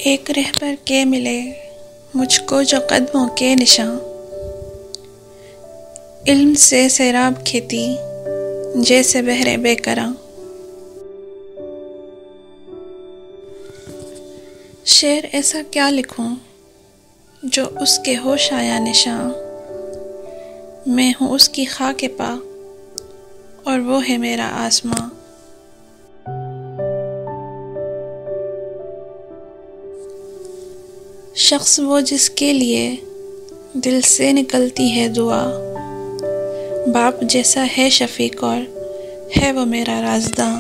एक रहबर के मिले मुझको जो कदमों के निशां, इल्म से सैराब खेती जैसे बहरे बेकरां। शेर ऐसा क्या लिखूं जो उसके होश आया निशां, मैं हूँ उसकी खाके पा और वो है मेरा आसमां। शख्स वो जिसके लिए दिल से निकलती है दुआ, बाप जैसा है शफीक और है वो मेरा राज़दां।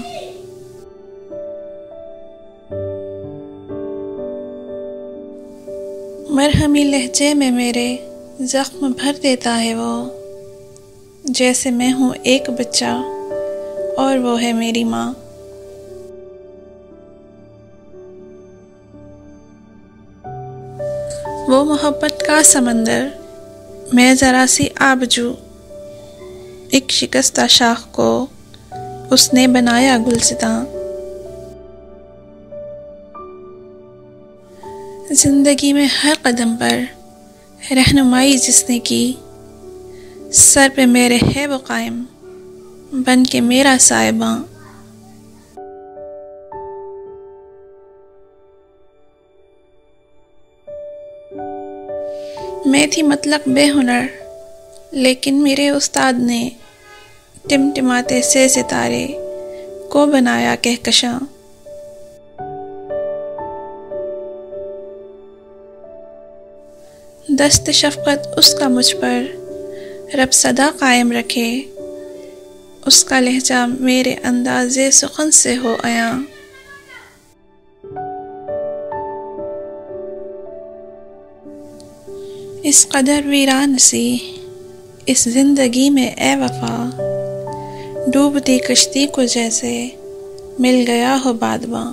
मरहमी लहजे में मेरे ज़ख्म भर देता है वो, जैसे मैं हूँ एक बच्चा और वो है मेरी माँ। वो मोहब्बत का समंदर, मैं ज़रा सी आबजू, एक शिकस्ता शाख को उसने बनाया गुलसितां। जिंदगी में हर कदम पर रहनुमाई जिसने की, सर पे मेरे है वो कायम बन के मेरा साहिबां। मैं थी मतलब बेहुनर, लेकिन मेरे उस्ताद ने टिमटिमाते से सितारे को बनाया कहकशां। दस्त शफ़क़त उसका मुझ पर रब सदा कायम रखे, उसका लहजा मेरे अंदाज़े सुखन से हो आया। इस कदर वीरान सी इस जिंदगी में ए वफा, डूबती कश्ती को जैसे मिल गया हो बादबां।